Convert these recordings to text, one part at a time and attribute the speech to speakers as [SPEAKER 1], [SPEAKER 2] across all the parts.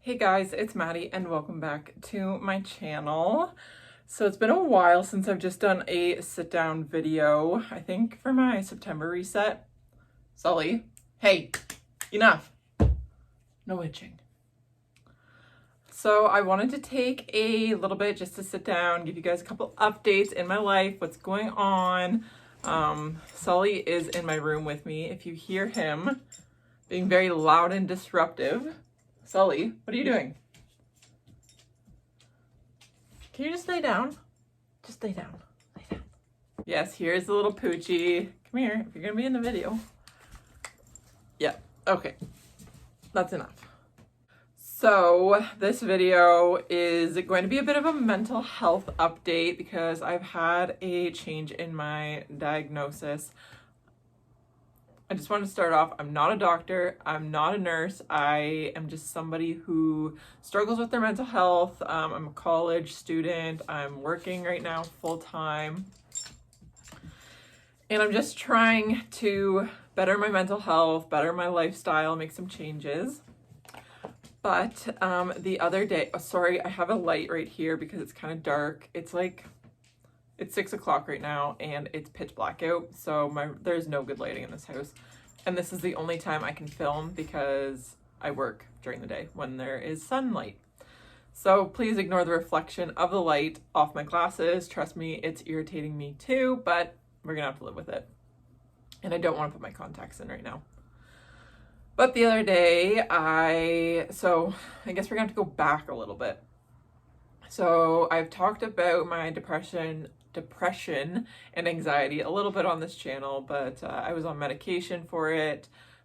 [SPEAKER 1] Hey guys, it's Maddie and welcome back to my channel. So it's been a while since I've just done a sit down video, I think for my September reset. Sully, hey, enough. No itching. So I wanted to take a little bit just to sit down, give you guys a couple updates in my life, what's going on. Sully is in my room with me. If you hear him being very loud and disruptive, Sully, what are you doing? Can you just lay down? Just lay down. Lay down. Yes, here's the little poochie. Come here, if you're gonna be in the video. Yeah, okay. That's enough. So this video is going to be a bit of a mental health update because I've had a change in my diagnosis. I just want to start off, I'm not a doctor, I'm not a nurse, I am just somebody who struggles with their mental health. I'm a college student, I'm working right now full-time, and I'm just trying to better my mental health, better my lifestyle, make some changes. But the other day, sorry, I have a light right here because it's kind of dark. It's 6 o'clock right now and it's pitch black out, so there's no good lighting in this house. And this is the only time I can film because I work during the day when there is sunlight. So please ignore the reflection of the light off my glasses. Trust me, it's irritating me too, but we're gonna have to live with it. And I don't want to put my contacts in right now. But the other day, so I guess we're gonna have to go back a little bit. So I've talked about my depression and anxiety a little bit on this channel, but I was on medication for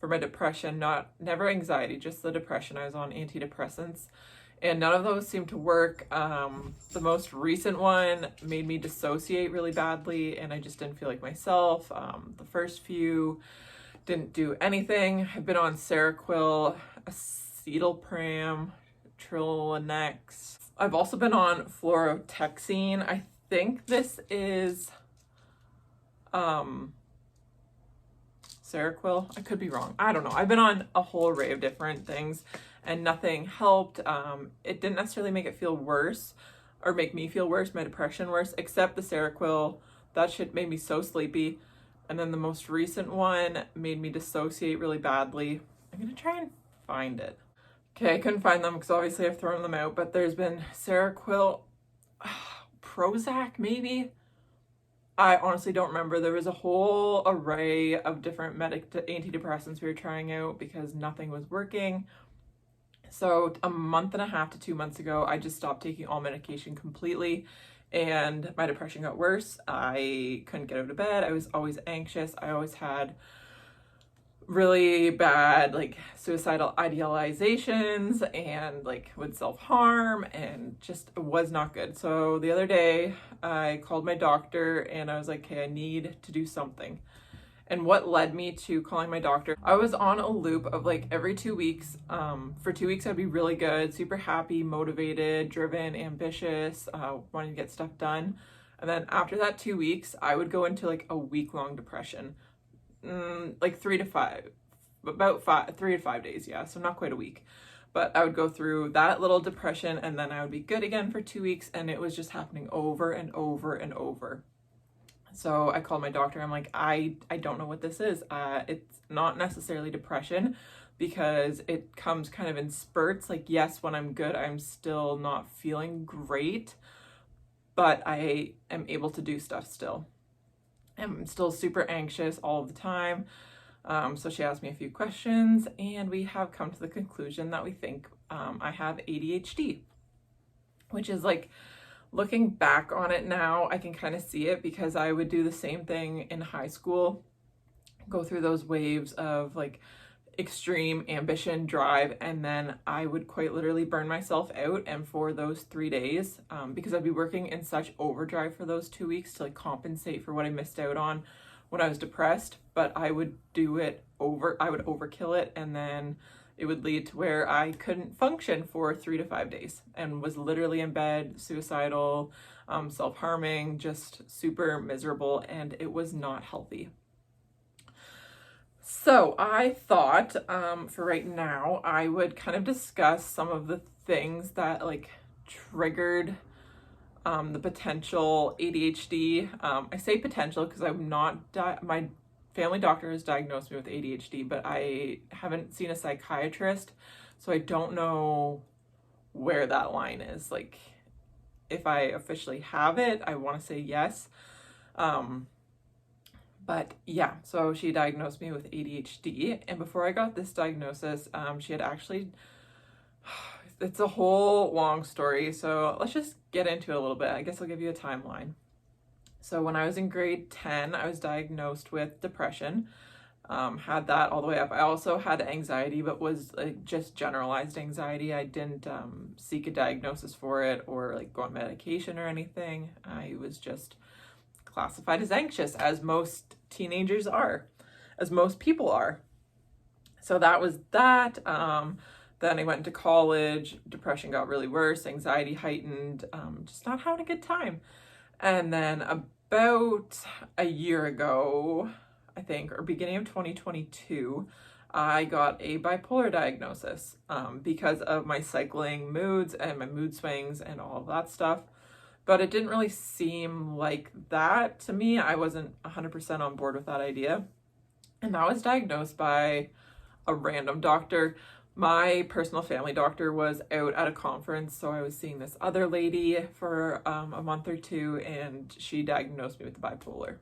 [SPEAKER 1] my depression, never anxiety, just the depression. I was on antidepressants and none of those seemed to work. The most recent one made me dissociate really badly and I just didn't feel like myself. The first few didn't do anything. I've been on Seroquel, acetalopram, Trilonex. I've also been on fluoroxetine. I think this is Seroquel. I could be wrong. I don't know. I've been on a whole array of different things and nothing helped. It didn't necessarily make it feel worse or make me feel worse, my depression worse, except the Seroquel. That shit made me so sleepy. And then the most recent one made me dissociate really badly. I'm gonna try and find it. Okay, I couldn't find them because obviously I've thrown them out, but there's been Seroquel, Prozac maybe? I honestly don't remember. There was a whole array of different antidepressants we were trying out because nothing was working. So a month and a half to 2 months ago, I just stopped taking all medication completely and my depression got worse. I couldn't get out of bed. I was always anxious. I always had really bad suicidal idealizations and would self-harm and just was not good. So the other day I called my doctor and I was like, okay, I need to do something. And what led me to calling my doctor, I was on a loop of every 2 weeks. For 2 weeks I'd be really good, super happy, motivated, driven, ambitious, wanting to get stuff done. And then after that 2 weeks I would go into a week-long depression. 3 to 5, about 3 to 5 days, yeah, so not quite a week. But I would go through that little depression and then I would be good again for 2 weeks, and it was just happening over and over and over. So I called my doctor. I'm like, I don't know what this is. It's not necessarily depression because it comes kind of in spurts. Yes, when I'm good, I'm still not feeling great, but I am able to do stuff still. I'm still super anxious all of the time. So she asked me a few questions and we have come to the conclusion that we think I have ADHD, which is looking back on it now, I can kind of see it because I would do the same thing in high school, go through those waves of extreme ambition, drive, and then I would quite literally burn myself out. And for those 3 days, because I'd be working in such overdrive for those 2 weeks to compensate for what I missed out on when I was depressed, but I would do it I would overkill it, and then it would lead to where I couldn't function for 3 to 5 days and was literally in bed, suicidal, self-harming, just super miserable, and it was not healthy. So I thought for right now, I would kind of discuss some of the things that like triggered the potential ADHD. I say potential because I'm not, my family doctor has diagnosed me with ADHD, but I haven't seen a psychiatrist. So I don't know where that line is. Like, if I officially have it, I want to say yes. But yeah, so she diagnosed me with ADHD. And before I got this diagnosis, she had actually, it's a whole long story. So let's just get into it a little bit. I guess I'll give you a timeline. So when I was in grade 10, I was diagnosed with depression. Had that all the way up. I also had anxiety, but was like just generalized anxiety. I didn't seek a diagnosis for it or like go on medication or anything. I was just classified as anxious, as most teenagers are, as most people are. So that was that. Then I went into college. Depression got really worse. Anxiety heightened. Just not having a good time. And then about a year ago, I think, or beginning of 2022, I got a bipolar diagnosis because of my cycling moods and my mood swings and all of that stuff. But it didn't really seem like that to me. I wasn't 100% on board with that idea. And that was diagnosed by a random doctor. My personal family doctor was out at a conference, so I was seeing this other lady for a month or two, and she diagnosed me with bipolar.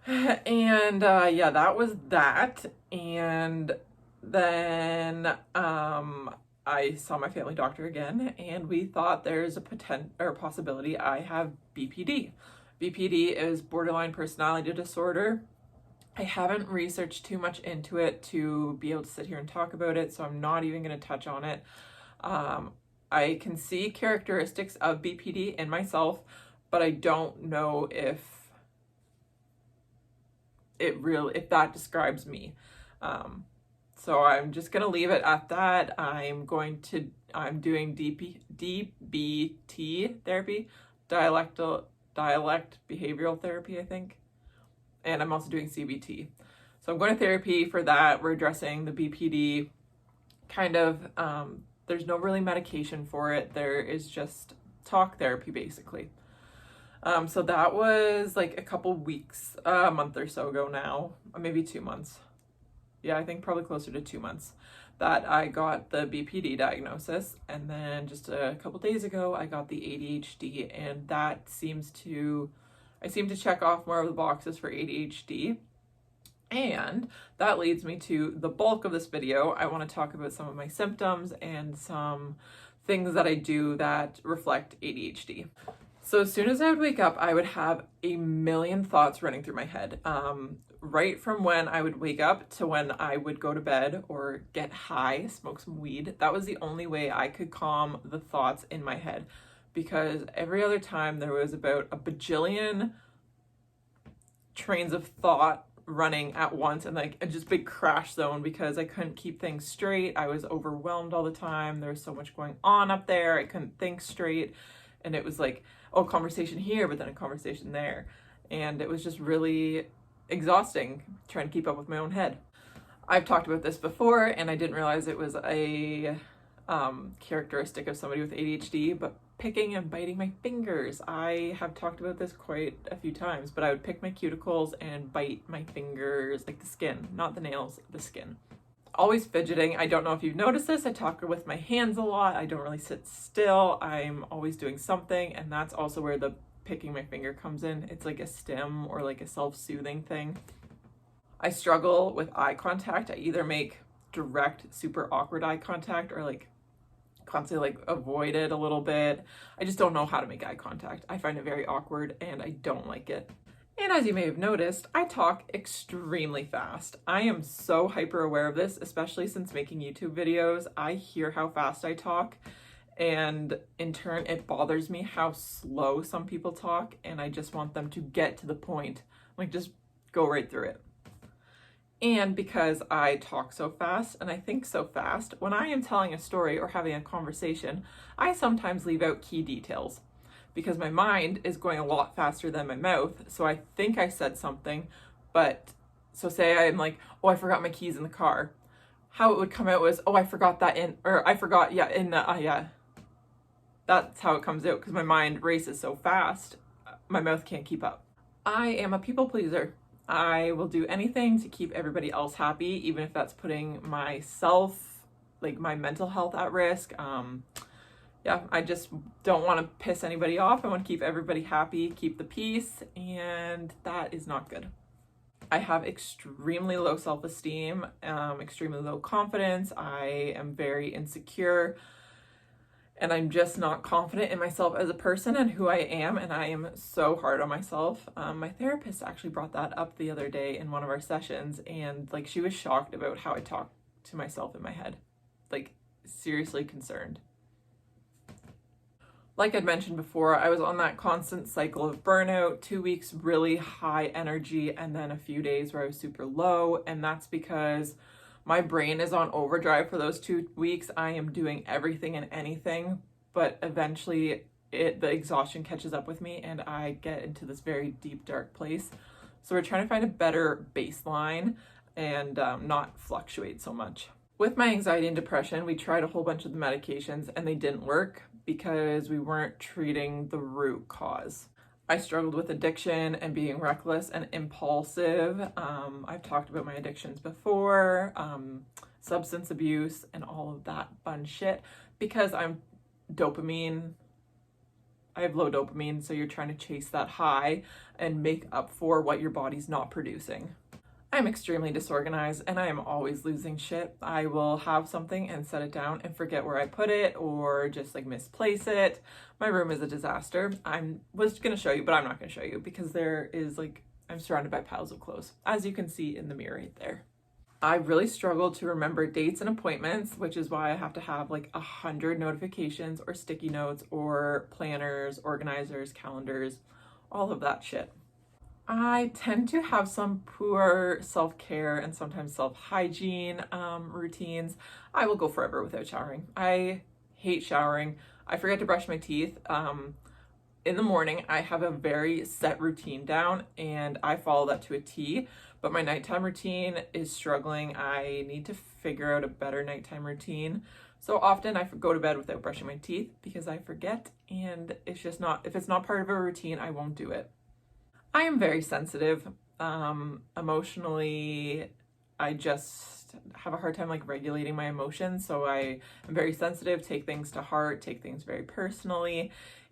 [SPEAKER 1] And yeah, that was that. And then I saw my family doctor again, and we thought there's a possibility I have BPD. BPD is borderline personality disorder. I haven't researched too much into it to be able to sit here and talk about it, so I'm not even going to touch on it. I can see characteristics of BPD in myself, but I don't know if that describes me. So I'm just going to leave it at that. I'm doing DBT therapy, dialect behavioral therapy, I think. And I'm also doing CBT. So I'm going to therapy for that. We're addressing the BPD kind of, there's no really medication for it. There is just talk therapy basically. So that was like a couple weeks, a month or so ago now, or maybe 2 months. Yeah, I think probably closer to 2 months that I got the BPD diagnosis. And then just a couple days ago, I got the ADHD, and that I seem to check off more of the boxes for ADHD. And that leads me to the bulk of this video. I want to talk about some of my symptoms and some things that I do that reflect ADHD. So as soon as I would wake up, I would have a million thoughts running through my head. Right from when I would wake up to when I would go to bed or get high, smoke some weed. That was the only way I could calm the thoughts in my head, because every other time there was about a bajillion trains of thought running at once, and like a just big crash zone because I couldn't keep things straight. I was overwhelmed all the time. There was so much going on up there. I couldn't think straight. And it was like, oh, conversation here, but then a conversation there. And it was just really exhausting trying to keep up with my own head. I've talked about this before, and I didn't realize it was a characteristic of somebody with ADHD, but picking and biting my fingers. I have talked about this quite a few times, but I would pick my cuticles and bite my fingers, like the skin, not the nails, the skin. Always fidgeting. I don't know if you've noticed this. I talk with my hands a lot. I don't really sit still. I'm always doing something, and that's also where the picking my finger comes in. It's like a stim or like a self-soothing thing. I struggle with eye contact. I either make direct, super awkward eye contact or like constantly like avoid it a little bit. I just don't know how to make eye contact. I find it very awkward and I don't like it. And as you may have noticed, I talk extremely fast. I am so hyper aware of this, especially since making YouTube videos. I hear how fast I talk, and in turn, it bothers me how slow some people talk, and I just want them to get to the point, like just go right through it. And because I talk so fast and I think so fast, when I am telling a story or having a conversation, I sometimes leave out key details because my mind is going a lot faster than my mouth. So I think I said something, but So say I'm like, oh, I forgot my keys in the car. How it would come out was, oh, I forgot that in, or I forgot, yeah, in the, yeah. That's how it comes out because my mind races so fast, my mouth can't keep up. I am a people pleaser. I will do anything to keep everybody else happy, even if that's putting myself, like my mental health at risk. Yeah, I just don't want to piss anybody off. I want to keep everybody happy, keep the peace, and that is not good. I have extremely low self-esteem, extremely low confidence. I am very insecure, and I'm just not confident in myself as a person and who I am, and I am so hard on myself. My therapist actually brought that up the other day in one of our sessions, and like she was shocked about how I talk to myself in my head. Like, seriously concerned. Like I'd mentioned before, I was on that constant cycle of burnout, 2 weeks really high energy, and then a few days where I was super low. And that's because my brain is on overdrive for those 2 weeks. I am doing everything and anything, but eventually the exhaustion catches up with me and I get into this very deep, dark place. So we're trying to find a better baseline and not fluctuate so much. With my anxiety and depression, we tried a whole bunch of the medications and they didn't work because we weren't treating the root cause. I struggled with addiction and being reckless and impulsive. I've talked about my addictions before, substance abuse and all of that fun shit because I have low dopamine, so you're trying to chase that high and make up for what your body's not producing. I'm extremely disorganized and I am always losing shit. I will have something and set it down and forget where I put it or just like misplace it. My room is a disaster. I was gonna show you, but I'm not gonna show you because I'm surrounded by piles of clothes, as you can see in the mirror right there. I really struggle to remember dates and appointments, which is why I have to have like 100 notifications or sticky notes or planners, organizers, calendars, all of that shit. I tend to have some poor self-care and sometimes self-hygiene routines. I will go forever without showering. I hate showering. I forget to brush my teeth. In the morning, I have a very set routine down and I follow that to a T, but my nighttime routine is struggling. I need to figure out a better nighttime routine. So often I go to bed without brushing my teeth because I forget, and if it's not part of a routine, I won't do it. I am very sensitive. Emotionally, I just have a hard time like regulating my emotions. So I am very sensitive, take things to heart, take things very personally,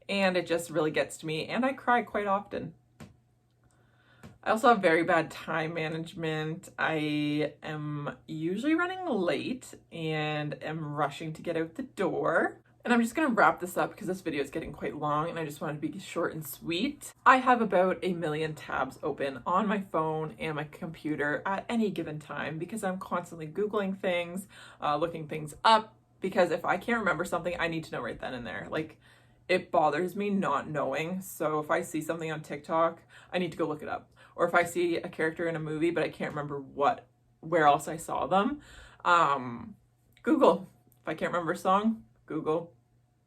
[SPEAKER 1] and it just really gets to me, and I cry quite often. I also have very bad time management. I am usually running late and am rushing to get out the door. And I'm just gonna wrap this up because this video is getting quite long and I just want it to be short and sweet. I have about 1 million tabs open on my phone and my computer at any given time because I'm constantly Googling things, looking things up, because if I can't remember something, I need to know right then and there. Like, it bothers me not knowing. So if I see something on TikTok, I need to go look it up. Or if I see a character in a movie, but I can't remember where else I saw them, Google. If I can't remember a song, Google.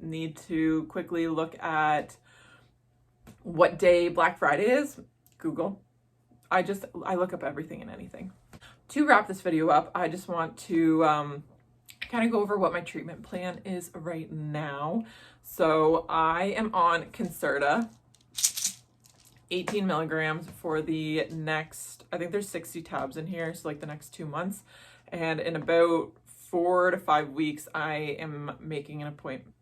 [SPEAKER 1] Need to quickly look at what day Black Friday is, Google. I look up everything and anything. To wrap this video up, I just want to kind of go over what my treatment plan is right now. So I am on Concerta, 18 milligrams for the next, I think there's 60 tabs in here, so like the next 2 months. And in about 4 to 5 weeks, I am making an appointment.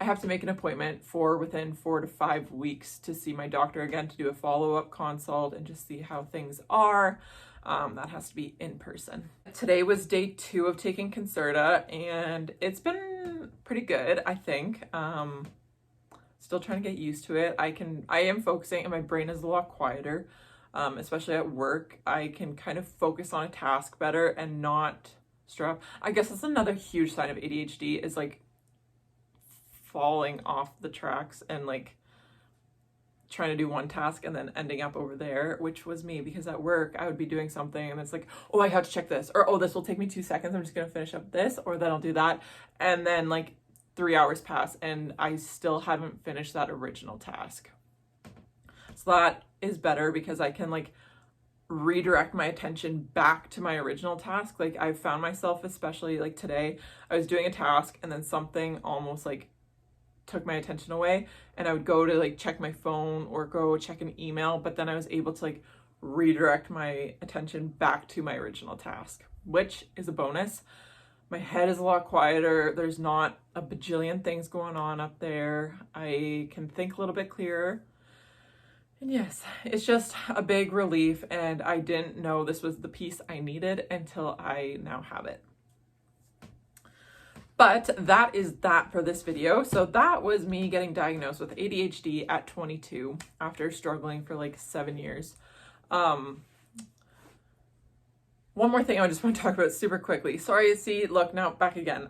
[SPEAKER 1] I have to make an appointment for within 4 to 5 weeks to see my doctor again, to do a follow-up consult and just see how things are. That has to be in person. Today was day 2 of taking Concerta and it's been pretty good, I think. Still trying to get used to it. I am focusing and my brain is a lot quieter, especially at work. I can kind of focus on a task better and not strap. I guess that's another huge sign of ADHD is like falling off the tracks and like trying to do one task and then ending up over there, which was me, because at work I would be doing something and it's like, oh, I have to check this, or oh, this will take me 2 seconds, I'm just gonna finish up this, or then I'll do that, and then like 3 hours pass and I still haven't finished that original task. So that is better because I can like redirect my attention back to my original task. Like I found myself, especially like today, I was doing a task and then something almost like took my attention away, and I would go to like check my phone or go check an email, but then I was able to like redirect my attention back to my original task, which is a bonus. My head is a lot quieter. There's not a bajillion things going on up there. I can think a little bit clearer. And yes, it's just a big relief, and I didn't know this was the piece I needed until I now have it. But that is that for this video. So that was me getting diagnosed with ADHD at 22 after struggling for like 7 years. One more thing I just want to talk about super quickly. Sorry, see, look, now back again.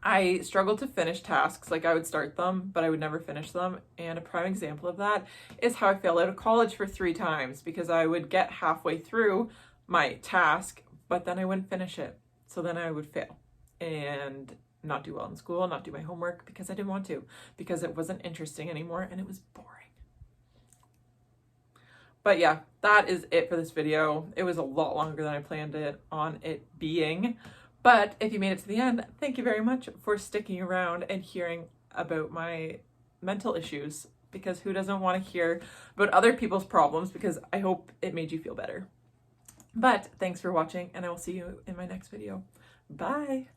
[SPEAKER 1] I struggled to finish tasks. Like I would start them, but I would never finish them. And a prime example of that is how I failed out of college for 3 times, because I would get halfway through my task, but then I wouldn't finish it. So then I would fail and not do well in school, not do my homework because I didn't want to, because it wasn't interesting anymore and it was boring. But yeah, that is it for this video. It was a lot longer than I planned on it being. But if you made it to the end, thank you very much for sticking around and hearing about my mental issues, because who doesn't want to hear about other people's problems? Because I hope it made you feel better. But thanks for watching, and I will see you in my next video. Bye.